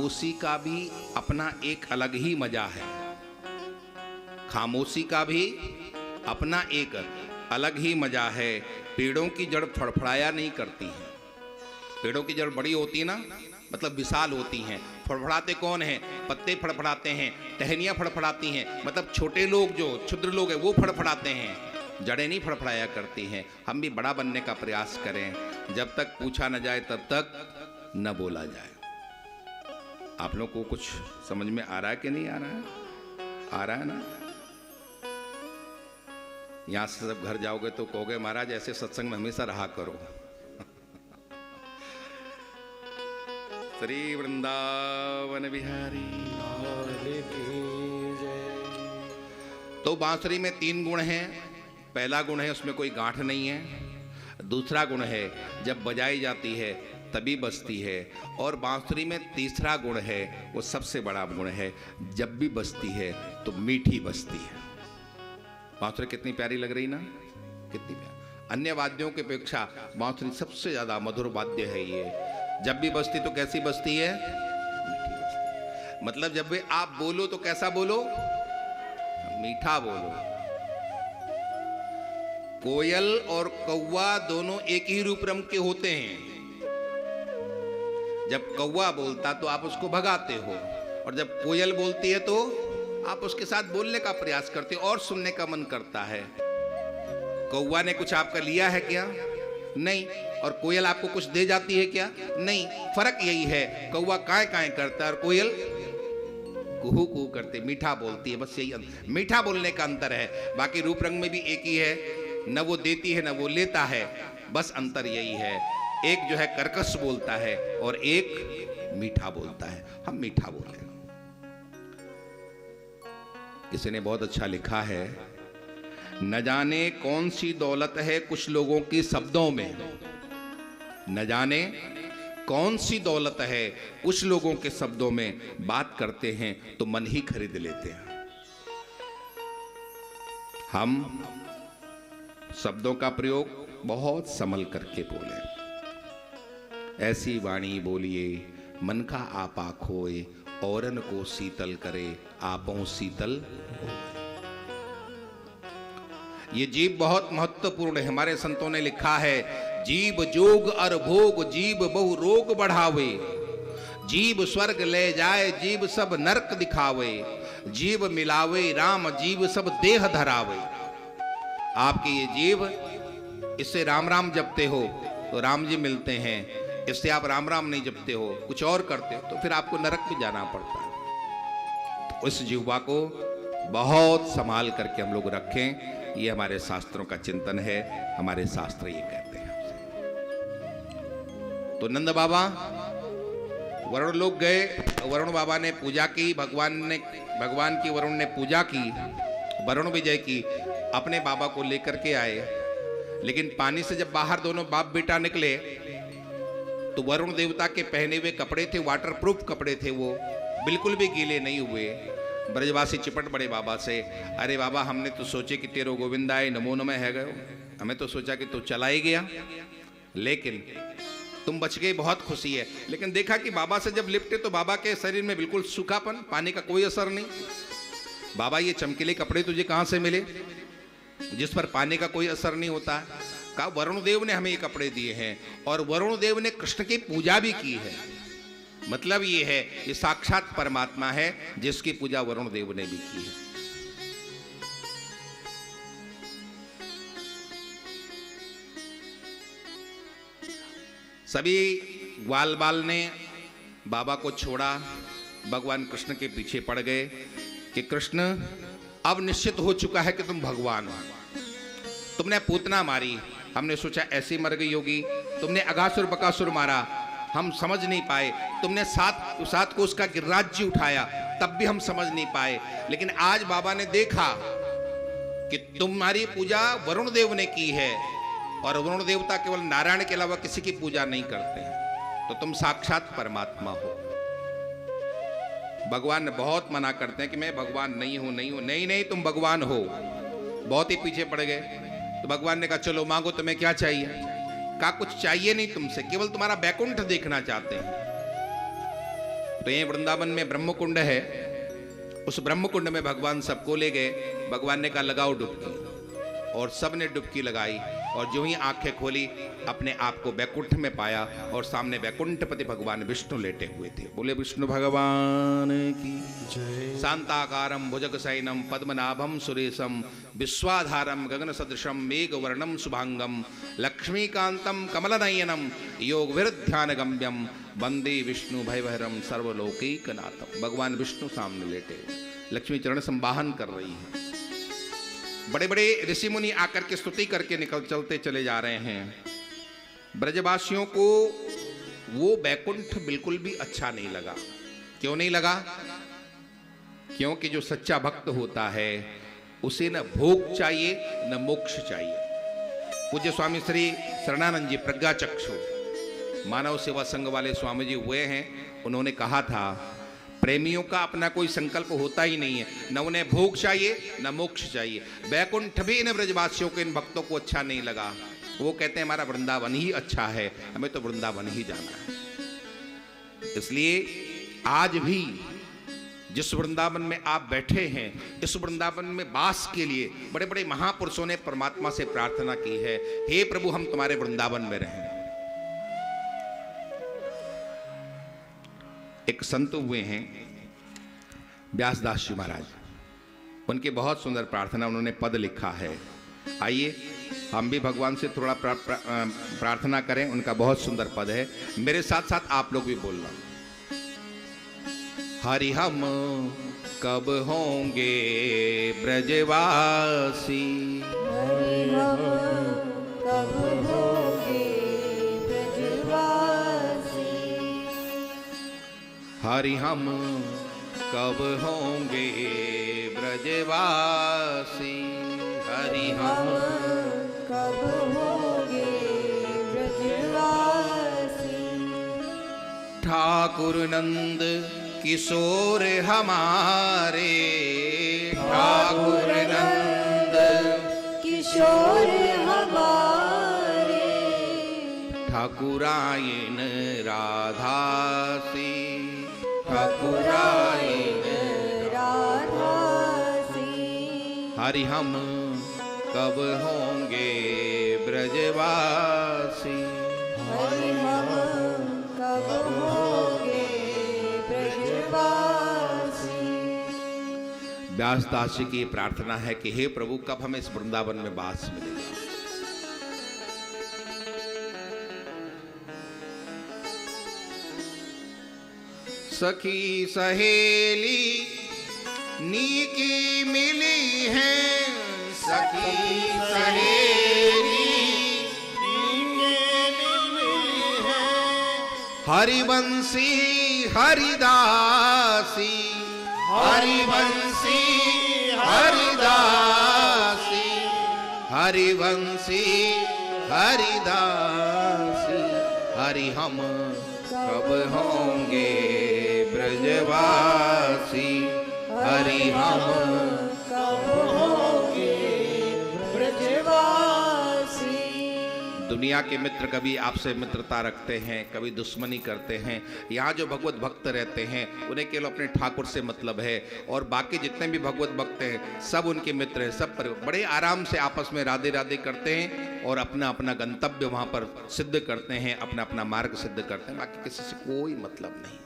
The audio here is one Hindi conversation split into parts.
खामोशी का भी अपना एक अलग ही मजा है। खामोशी का भी अपना एक अलग ही मजा है। पेड़ों की जड़ फड़फड़ाया नहीं करती है। पेड़ों की जड़ बड़ी होती है ना, मतलब विशाल होती हैं। फड़फड़ाते कौन हैं? पत्ते फड़फड़ाते हैं, टहनियाँ फड़फड़ाती हैं, मतलब छोटे लोग जो क्षुद्र लोग हैं वो फड़फड़ाते हैं, जड़ें नहीं फड़फड़ाया करती हैं। हम भी बड़ा बनने का प्रयास करें, जब तक पूछा न जाए तब तक न बोला जाए। आप लोग को कुछ समझ में आ रहा है कि नहीं आ रहा है? आ रहा है ना? यहां से सब घर जाओगे तो कहोगे महाराज ऐसे सत्संग में हमेशा रहा करो। श्री वृंदावन बिहारी। तो बांसुरी में 3 गुण हैं। पहला गुण है उसमें कोई गांठ नहीं है। दूसरा गुण है जब बजाई जाती है तभी बजती है। और बांसुरी में तीसरा गुण है, वो सबसे बड़ा गुण है, जब भी बजती है तो मीठी बजती है। बांसुरी कितनी प्यारी लग रही ना, कितनी प्यारी। अन्य वाद्यों की अपेक्षा बांसुरी सबसे ज्यादा मधुर वाद्य है ये। जब भी बजती तो कैसी बजती है? मीठी बजती। मतलब जब भी आप बोलो तो कैसा बोलो? मीठा बोलो। कोयल और कौवा दोनों एक ही रूप रंग के होते हैं। जब कौवा बोलता तो आप उसको भगाते हो, और जब कोयल बोलती है तो आप उसके साथ बोलने का प्रयास करते हो और सुनने का मन करता है। कौवा ने कुछ आपका लिया है क्या? नहीं। और कोयल आपको कुछ दे जाती है क्या? नहीं। फर्क यही है, कौवा काय काय करता है और कोयल कुहू कुहू करते, मीठा बोलती है। बस यही मीठा बोलने का अंतर है। बाकी रूप रंग में भी एक ही है, न वो देती है न वो लेता है, बस अंतर यही है। एक जो है कर्कश बोलता है और एक मीठा बोलता है। हम मीठा बोले। किसी ने बहुत अच्छा लिखा है, न जाने कौन सी दौलत है कुछ लोगों की शब्दों में। न जाने कौन सी दौलत है कुछ लोगों के शब्दों में, बात करते हैं तो मन ही खरीद लेते हैं। हम शब्दों का प्रयोग बहुत संभल करके बोले। ऐसी वाणी बोलिए मन का आपा खोए, औरन को शीतल करे आपों शीतल हो। ये जीव बहुत महत्वपूर्ण है। हमारे संतों ने लिखा है, जीव जोग अर भोग जीव बहु रोग बढ़ावे, जीव स्वर्ग ले जाए जीव सब नरक दिखावे, जीव मिलावे राम जीव सब देह धरावे। आपके ये जीव, इससे राम राम जपते हो तो राम जी मिलते हैं, इससे आप राम राम नहीं जपते हो, कुछ और करते हो तो फिर आपको नरक में जाना पड़ता है। तो उस जीवा को बहुत संभाल करके हम लोग रखें। ये हमारे शास्त्रों का चिंतन है, हमारे शास्त्र ये कहते हैं। तो नंद बाबा वरुण लोग गए, वरुण बाबा ने पूजा की, भगवान की वरुण ने पूजा की, वरुण विजय की, अपने बाबा को लेकर के आए। लेकिन पानी से जब बाहर दोनों बाप बेटा निकले तो वरुण देवता के पहने हुए कपड़े थे, वाटरप्रूफ कपड़े थे, वो बिल्कुल भी गीले नहीं हुए। ब्रजवासी चिपट पड़े बाबा से, अरे बाबा हमने तो सोचे कि तेरो गोविंदाय नमो नमः है गयो, हमें तो सोचा कि तू चला ही गया, लेकिन तुम बच गए, बहुत खुशी है। लेकिन देखा कि बाबा से जब लिपटे तो बाबा के शरीर में बिल्कुल सूखापन, पानी का कोई असर नहीं। बाबा ये चमकीले कपड़े तुझे कहां से मिले जिस पर पानी का कोई असर नहीं होता है? कहा वरुण देव ने हमें ये कपड़े दिए हैं, और वरुण देव ने कृष्ण की पूजा भी की है। मतलब ये है, ये साक्षात परमात्मा है जिसकी पूजा वरुण देव ने भी की है। सभी ग्वाल बाल ने बाबा को छोड़ा, भगवान कृष्ण के पीछे पड़ गए कि कृष्ण अब निश्चित हो चुका है कि तुम भगवान हो। तुमने पूतना मारी, हमने सोचा ऐसी मर गई होगी। तुमने अगासुर बकासुर मारा, हम समझ नहीं पाए। तुमने सात कोस का गिरिराज्य उठाया, तब भी हम समझ नहीं पाए। लेकिन आज बाबा ने देखा कि तुम्हारी पूजा वरुण देव ने की है, और वरुण देवता केवल नारायण के अलावा किसी की पूजा नहीं करते हैं, तो तुम साक्षात परमात्मा हो। भगवान बहुत मना करते हैं कि मैं भगवान नहीं हूं, नहीं हूं। नहीं नहीं, तुम भगवान हो। बहुत ही पीछे पड़ गए। तो भगवान ने कहा चलो मांगो, तुम्हें क्या चाहिए? कहा कुछ चाहिए नहीं तुमसे, केवल तुम्हारा बैकुंठ देखना चाहते हैं। तो ये वृंदावन में ब्रह्मकुंड है, उस ब्रह्मकुंड में भगवान सबको ले गए। भगवान ने कहा लगाओ डुबकी, और सब ने डुबकी लगाई, और जो ही आंखें खोली अपने आप को वैकुंठ में पाया, और सामने वैकुंठपति भगवान विष्णु लेटे हुए थे। बोले विष्णु भगवान की जय। शांताकारं भुजगशयनं पद्मनाभं सुरेशं विश्वाधारं गगन सदृशं मेघवर्णं शुभांगं लक्ष्मीकांतं कमलनयनं योगविरध्यानगम्यं वंदे विष्णु भयभरं सर्वलोकैकनाथं। भगवान विष्णु सामने लेटे, लक्ष्मी चरण संवाहन कर रही है। बड़े बड़े ऋषि मुनि आकर के स्तुति करके चलते चले जा रहे हैं। ब्रजवासियों को वो बैकुंठ बिल्कुल भी अच्छा नहीं लगा। क्यों नहीं लगा? क्योंकि जो सच्चा भक्त होता है उसे न भोग चाहिए न मोक्ष चाहिए। पूज्य स्वामी श्री शरणानंद जी प्रज्ञाचक्षु मानव सेवा संघ वाले स्वामी जी हुए हैं। उन्होंने कहा था प्रेमियों का अपना कोई संकल्प होता ही नहीं है, न उन्हें भोग चाहिए न मोक्ष चाहिए। बैकुंठ भी इन ब्रजवासियों को, इन भक्तों को अच्छा नहीं लगा। वो कहते हैं हमारा वृंदावन ही अच्छा है, हमें तो वृंदावन ही जाना है। इसलिए आज भी जिस वृंदावन में आप बैठे हैं, इस वृंदावन में वास के लिए बड़े बड़े महापुरुषों ने परमात्मा से प्रार्थना की है, हे प्रभु हम तुम्हारे वृंदावन में रहें। एक संत हुए हैं व्यासदास जी महाराज, उनकी बहुत सुंदर प्रार्थना, उन्होंने पद लिखा है। आइए हम भी भगवान से थोड़ा प्रार्थना करें। उनका बहुत सुंदर पद है, मेरे साथ साथ आप लोग भी बोलना। हरि हम कब होंगे ब्रजवासी, हरि हम कब होंगे ब्रजवासी, हरि हम कब होंगे ब्रजवासी, हरि हम कब होंगे ब्रजवासी। ठाकुर नंद किशोर हमारे, ठाकुर नंद किशोर हमारे, ठाकुरायन राधासी, ठाकुरायन राधासी। हरि हम कब होंगे ब्रजवासी, हरि हम कब होंगे ब्रजवासी। व्यासदास जी की प्रार्थना है कि हे प्रभु कब हमें इस वृंदावन में वास मिलेगा। सखी सहेली नीकी मिली है, सखी सहेली नीकी मिली है, हरिवंशी हरिदासी, हरिवंशी हरिदासी, हरिवंशी हरिदासी। हरि हम कब होंगे ब्रजवासी, हरि हम कब होंगे ब्रजवासी। दुनिया के मित्र कभी आपसे मित्रता रखते हैं, कभी दुश्मनी करते हैं। यहाँ जो भगवत भक्त रहते हैं उन्हें केवल अपने ठाकुर से मतलब है, और बाकी जितने भी भगवत भक्त हैं सब उनके मित्र हैं। सब पर बड़े आराम से आपस में राधे राधे करते हैं और अपना अपना गंतव्य वहाँ पर सिद्ध करते हैं, अपना अपना मार्ग सिद्ध करते हैं। बाकी किसी से कोई मतलब नहीं।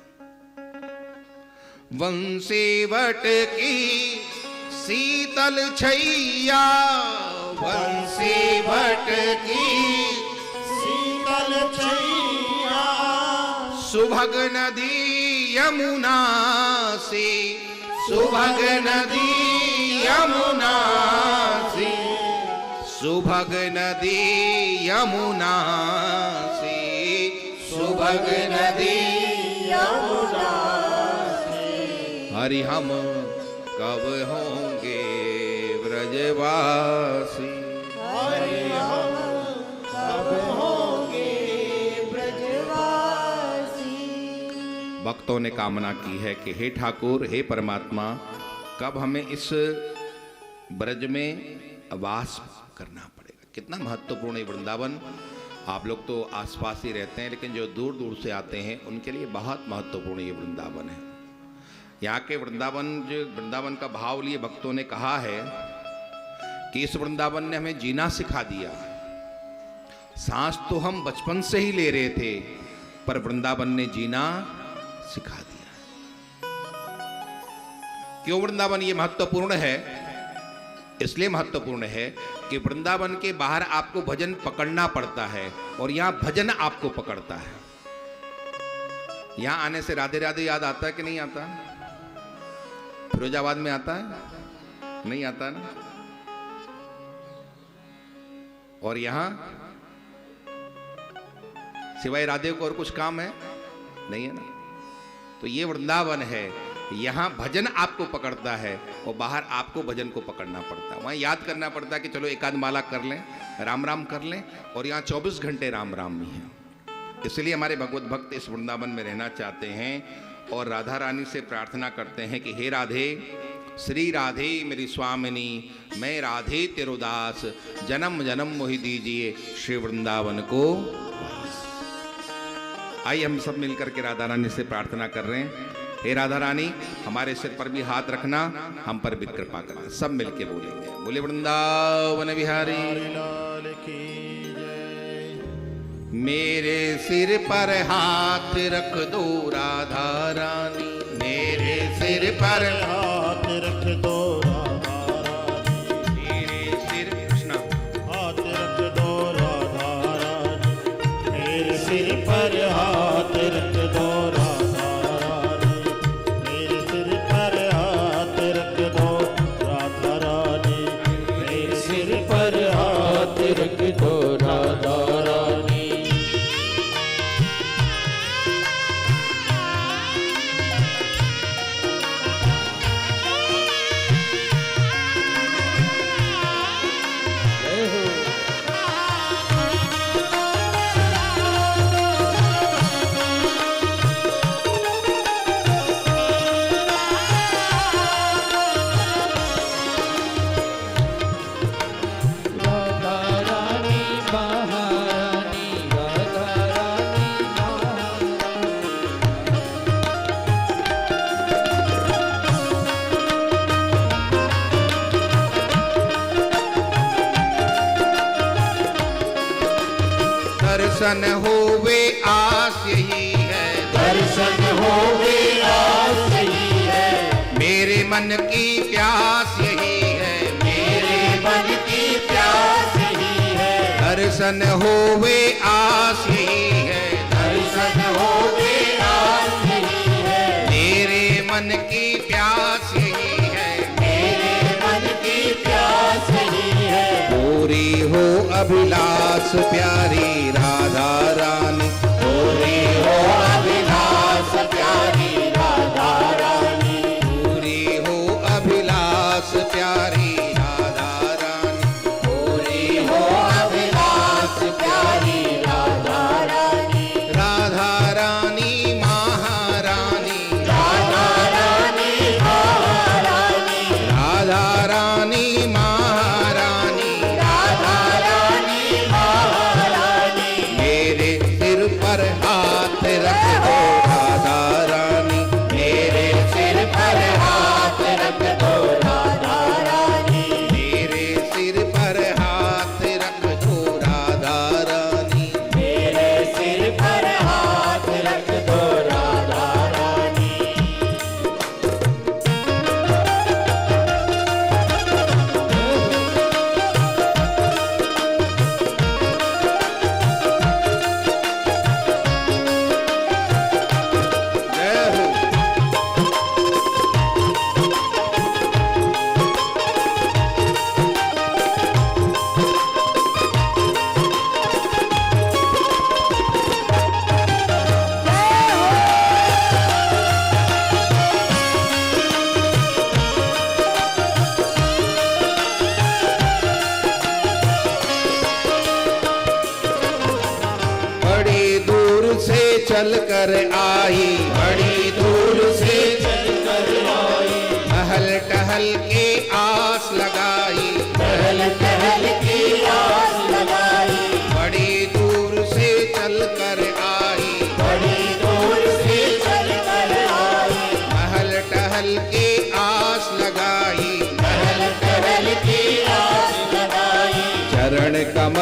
वंशीवट की शीतल छैया, वंशीवट की शीतल छैया, सुभग नदी यमुना से, सुभग नदी यमुना से, सुभग नदी यमुना से, सुभग नदी यमुना। हरि हम कब होंगे ब्रजवासी, हरि हम कब होंगे ब्रजवासी। भक्तों ने कामना की है कि हे ठाकुर, हे परमात्मा, कब हमें इस ब्रज में वास करना पड़ेगा। कितना महत्वपूर्ण है वृंदावन। आप लोग तो आसपास ही रहते हैं, लेकिन जो दूर दूर से आते हैं उनके लिए बहुत महत्वपूर्ण ये वृंदावन है। यहाँ के वृंदावन का भाव लिए भक्तों ने कहा है कि इस वृंदावन ने हमें जीना सिखा दिया। सांस तो हम बचपन से ही ले रहे थे, पर वृंदावन ने जीना सिखा दिया। क्यों वृंदावन ये महत्वपूर्ण है? इसलिए महत्वपूर्ण है कि वृंदावन के बाहर आपको भजन पकड़ना पड़ता है और यहां भजन आपको पकड़ता है। यहां आने से राधे राधे याद आता है कि नहीं आता? फिरोजाबाद में आता है? नहीं आता ना? और यहां सिवाय राधे को और कुछ काम है? नहीं है ना? तो ये वृंदावन है, यहां भजन आपको पकड़ता है और बाहर आपको भजन को पकड़ना पड़ता है। वहां याद करना पड़ता है कि चलो एकाध माला कर लें, राम राम कर लें, और यहां 24 घंटे राम राम ही है। इसलिए हमारे भगवत भक्त इस वृंदावन में रहना चाहते हैं और राधा रानी से प्रार्थना करते हैं कि हे राधे, श्री राधे मेरी स्वामिनी, मैं राधे तेरो दास, जन्म जन्म मोहि दीजिए श्री वृंदावन को। आइए हम सब मिलकर के राधा रानी से प्रार्थना कर रहे हैं। हे राधा रानी, हमारे सिर पर भी हाथ रखना, हम पर भी कृपा करना। सब मिलके बोलेंगे, बोले वृंदावन बिहारी लाल की जय। मेरे सिर पर हाथ रख दो राधा रानी, मेरे सिर पर हाथ रख दो राधा रानी, मेरे सिर कृष्णा हाथ रख दो राधा रानी, मेरे सिर पर हाथ रख दो राधा रानी, मेरे सिर पर हाथ रख दो राधा रानी, मेरे सिर पर हाथ रख दो राधा रानी। दर्शन होवे आस यही है, दर्शन होवे आस यही है, मेरे मन की प्यास यही है, मेरे मन की प्यास यही है, दर्शन होवे आस यही है, दर्शन होवे आस यही है, मेरे मन की प्यास यही है, मेरे मन की प्यास यही है, पूरी हो अभिलाष प्यारी राधा रानी, पूरी हो अभिलाष प्यारी राधा रानी, पूरी हो अभिलाष प्यारी राधा रानी, पूरी हो अभिलाष प्यारी राधा रानी, राधा रानी महारानी, राधा रानी महारानी, राधा रानी महारानी, राधा रानी महारानी, मेरे सिर पर हाथ रख दो राधा रानी, मेरे सिर पर हाथ रख दो राधा रानी, मेरे सिर पर हाथ रख दो राधा रानी। मेरे सिर पर हाथ रख दो राधा रानी। जय हो। बड़ी दूर से चल कर आई, बड़ी दूर से चल कर आई, टहल टहल के आस लगाई, टहल टहल की आस लगाई, बड़ी दूर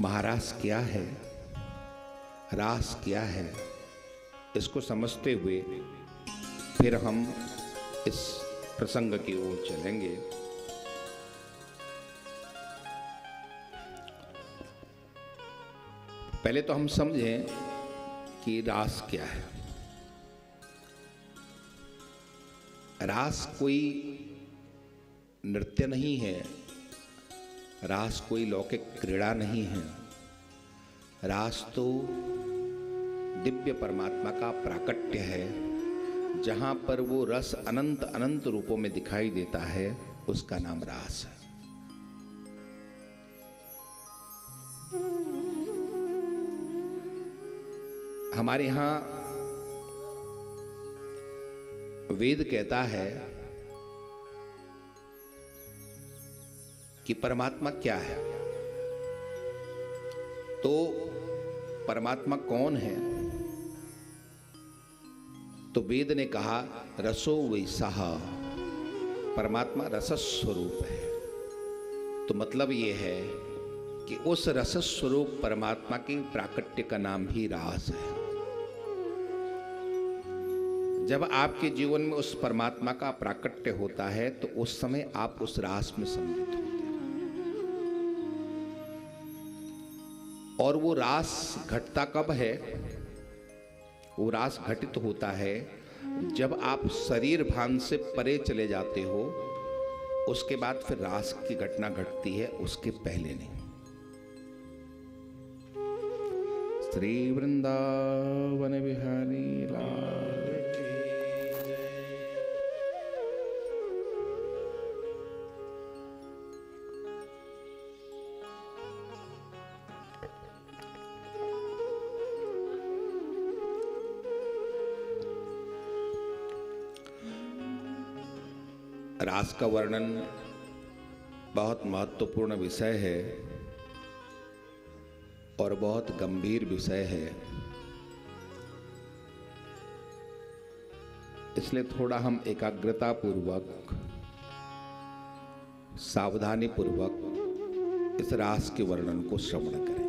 महारास क्या है, रास क्या है, इसको समझते हुए फिर हम इस प्रसंग की ओर चलेंगे। पहले तो हम समझें कि रास क्या है। रास कोई नृत्य नहीं है, रास कोई लौकिक क्रीड़ा नहीं है। रास तो दिव्य परमात्मा का प्राकट्य है। जहां पर वो रस अनंत अनंत रूपों में दिखाई देता है, उसका नाम रास है। हमारे यहां वेद कहता है कि परमात्मा क्या है। तो परमात्मा कौन है? तो वेद ने कहा रसो वैसाह, परमात्मा रस स्वरूप है। तो मतलब यह है कि उस रस स्वरूप परमात्मा के प्राकट्य का नाम ही रास है। जब आपके जीवन में उस परमात्मा का प्राकट्य होता है तो उस समय आप उस रास में सम्मिलित होते हैं। और वो रास घटता कब है? वो रास घटित होता है जब आप शरीर भान से परे चले जाते हो। उसके बाद फिर रास की घटना घटती है, उसके पहले नहीं। श्री वृंदावन बिहारी लाल की जय। रास का वर्णन बहुत महत्वपूर्ण विषय है और बहुत गंभीर विषय है। इसलिए थोड़ा हम एकाग्रता पूर्वक, सावधानी पूर्वक इस रास के वर्णन को श्रवण करें।